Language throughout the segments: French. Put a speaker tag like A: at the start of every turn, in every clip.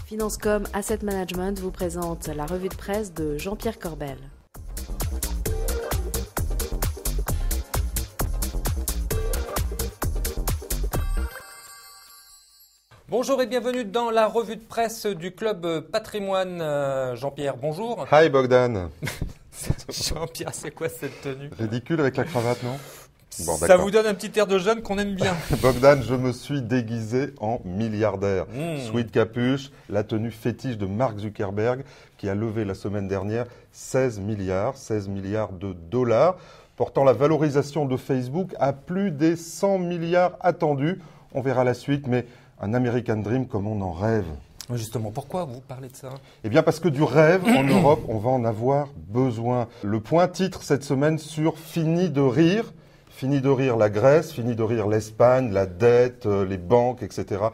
A: Financecom Asset Management vous présente la revue de presse de Jean-Pierre Corbel.
B: Bonjour et bienvenue dans la revue de presse du Club Patrimoine. Jean-Pierre, bonjour.
C: Hi Bogdan.
B: Jean-Pierre, c'est quoi cette tenue?
C: Ridicule avec la cravate, non? Bon,
B: ça vous donne un petit air de jeune qu'on aime bien.
C: Bogdan, je me suis déguisé en milliardaire. Sweet capuche, la tenue fétiche de Mark Zuckerberg qui a levé la semaine dernière 16 milliards de dollars, portant la valorisation de Facebook à plus des 100 milliards attendus. On verra la suite, mais un American Dream comme on en rêve.
B: Justement, pourquoi vous parlez de ça?
C: Eh bien parce que du rêve, en Europe, on va en avoir besoin. Le point titre cette semaine sur Fini de rire. Fini de rire la Grèce, fini de rire l'Espagne, la dette, les banques, etc.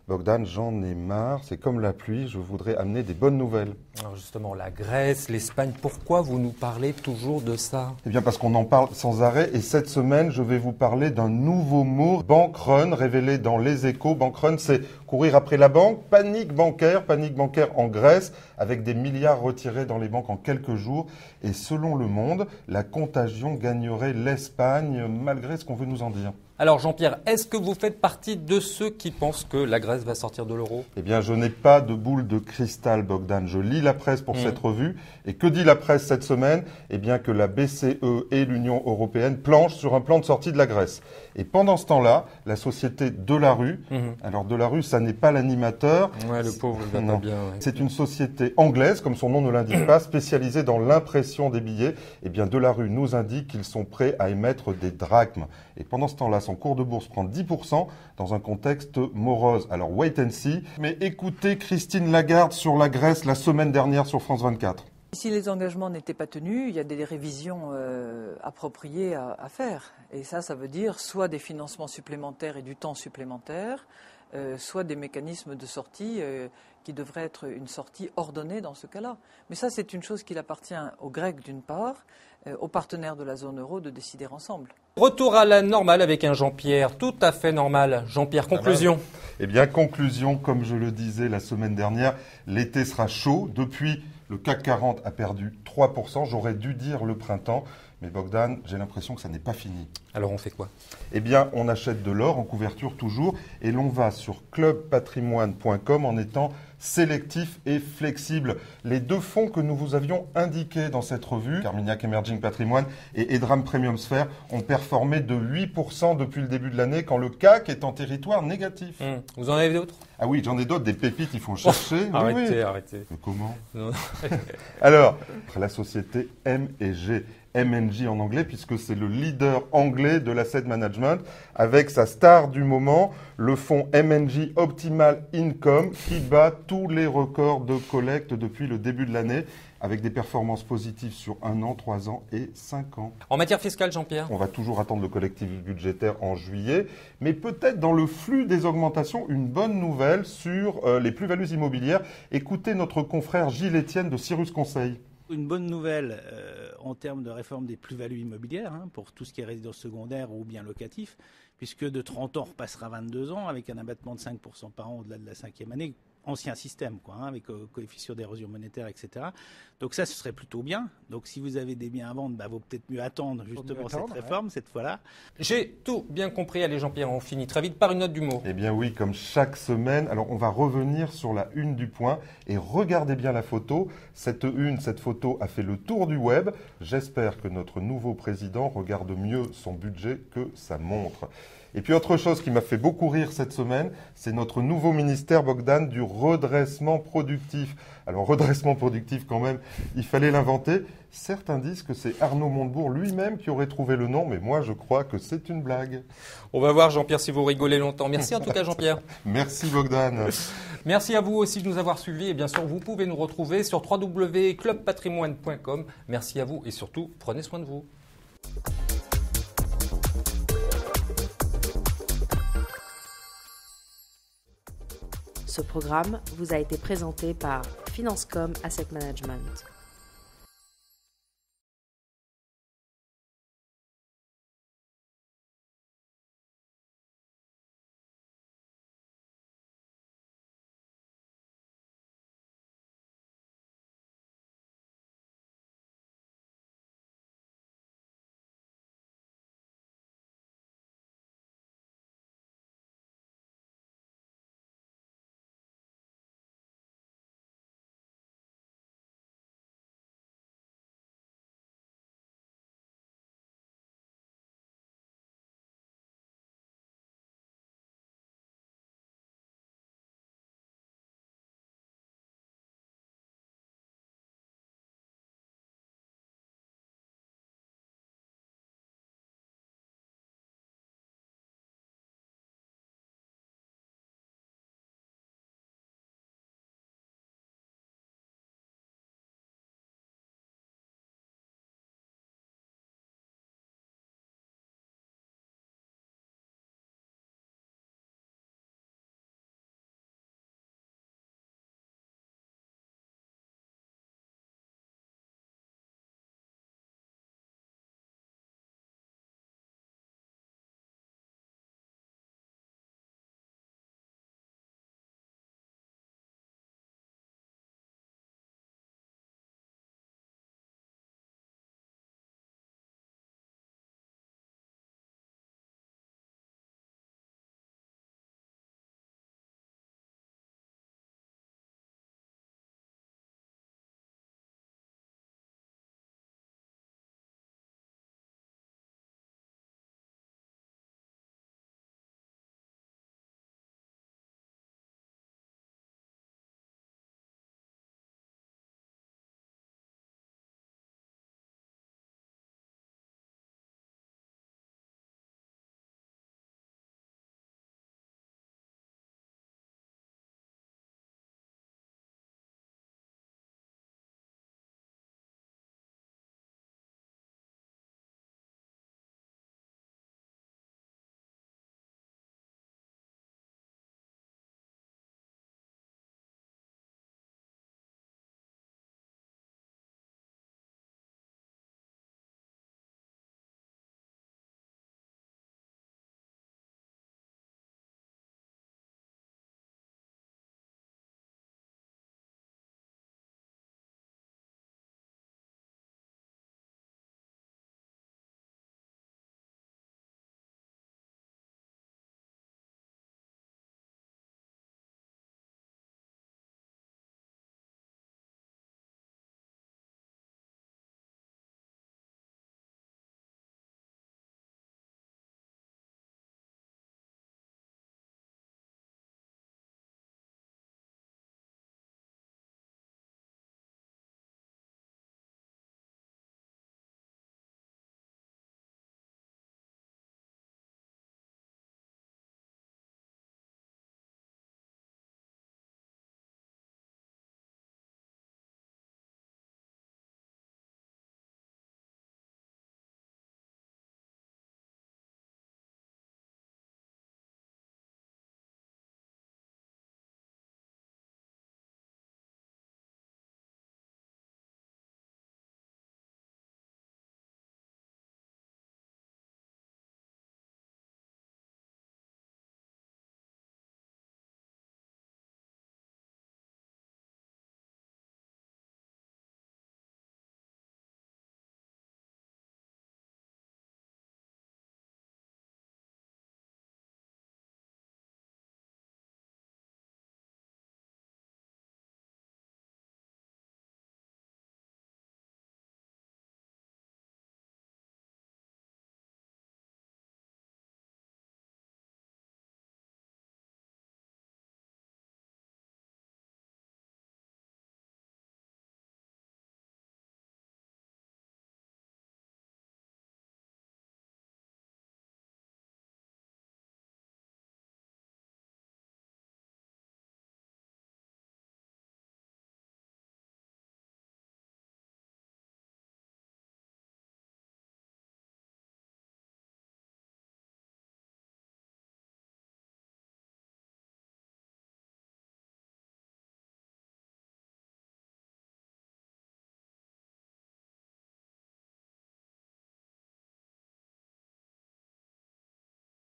C: Bogdan, j'en ai marre, c'est comme la pluie, je voudrais amener des bonnes nouvelles.
B: Alors justement, la Grèce, l'Espagne, pourquoi vous nous parlez toujours de ça?
C: Eh bien parce qu'on en parle sans arrêt et cette semaine, je vais vous parler d'un nouveau mot, bank run, révélé dans Les Échos. Bank run, c'est courir après la banque, panique bancaire en Grèce, avec des milliards retirés dans les banques en quelques jours. Et selon Le Monde, la contagion gagnerait l'Espagne, malgré ce qu'on veut nous en dire.
B: Alors Jean-Pierre, est-ce que vous faites partie de ceux qui pensent que la Grèce va sortir de l'euro?
C: Eh bien, je n'ai pas de boule de cristal, Bogdan. Je lis la presse pour cette revue. Et que dit la presse cette semaine? Eh bien, que la BCE et l'Union européenne planchent sur un plan de sortie de la Grèce. Et pendant ce temps-là, la société Delarue, alors Delarue, ça n'est pas l'animateur.
B: Ouais, le pauvre, il va pas bien. Ouais.
C: C'est une société anglaise, comme son nom ne l'indique pas, spécialisée dans l'impression des billets. Eh bien, Delarue nous indique qu'ils sont prêts à émettre des drachmes. Et pendant ce temps-là, son cours de bourse prend 10% dans un contexte morose. Alors, wait and see. Mais écoutez Christine Lagarde sur la Grèce la semaine dernière sur France 24.
D: Si les engagements n'étaient pas tenus, il y a des révisions appropriées à faire. Et ça veut dire soit des financements supplémentaires et du temps supplémentaire, soit des mécanismes de sortie qui devraient être une sortie ordonnée dans ce cas-là. Mais ça, c'est une chose qu'il appartient aux Grecs d'une part, aux partenaires de la zone euro de décider ensemble.
B: Retour à la normale avec un Jean-Pierre tout à fait normal. Jean-Pierre, conclusion.
C: Eh bien, conclusion, comme je le disais la semaine dernière, l'été sera chaud. Depuis, le CAC 40 a perdu 3%. J'aurais dû dire le printemps. Mais Bogdan, j'ai l'impression que ça n'est pas fini.
B: Alors on fait quoi?
C: Eh bien, on achète de l'or en couverture toujours et l'on va sur clubpatrimoine.com en étant sélectif et flexible. Les deux fonds que nous vous avions indiqués dans cette revue, Carmignac Emerging Patrimoine et Edram Premium Sphere, ont performé de 8% depuis le début de l'année quand le CAC est en territoire négatif.
B: Vous en avez d'autres?
C: Ah oui, j'en ai d'autres, des pépites, il faut chercher.
B: Arrêtez.
C: Mais comment?
B: Non.
C: Alors, la société M&G. MNG en anglais, puisque c'est le leader anglais de l'asset management, avec sa star du moment, le fonds MNG Optimal Income, qui bat tous les records de collecte depuis le début de l'année, avec des performances positives sur 1 an, 3 ans et 5 ans.
B: En matière fiscale, Jean-Pierre?
C: On va toujours attendre le collectif budgétaire en juillet, mais peut-être dans le flux des augmentations, une bonne nouvelle sur les plus-values immobilières. Écoutez notre confrère Gilles Etienne de Cyrus Conseil.
E: Une bonne nouvelle en termes de réforme des plus-values immobilières pour tout ce qui est résidence secondaire ou bien locatif, puisque de 30 ans on repassera à 22 ans avec un abattement de 5% par an au-delà de la 5e année. Ancien système, avec coefficient d'érosion monétaire, etc. Donc ça, ce serait plutôt bien. Donc si vous avez des biens à vendre, vaut peut-être mieux attendre justement cette réforme, cette fois-là.
B: J'ai tout bien compris. Allez Jean-Pierre, on finit très vite par une note d'humour.
C: Eh bien oui, comme chaque semaine. Alors on va revenir sur la une du Point et regardez bien la photo. Cette photo a fait le tour du web. J'espère que notre nouveau président regarde mieux son budget que sa montre. Et puis autre chose qui m'a fait beaucoup rire cette semaine, c'est notre nouveau ministère, Bogdan, du redressement productif. Alors redressement productif quand même, il fallait l'inventer. Certains disent que c'est Arnaud Montebourg lui-même qui aurait trouvé le nom, mais moi je crois que c'est une blague.
B: On va voir Jean-Pierre si vous rigolez longtemps. Merci en tout cas Jean-Pierre.
C: Merci Bogdan.
B: Merci à vous aussi de nous avoir suivis et bien sûr vous pouvez nous retrouver sur www.clubpatrimoine.com. Merci à vous et surtout prenez soin de vous.
A: Ce programme vous a été présenté par Financecom Asset Management.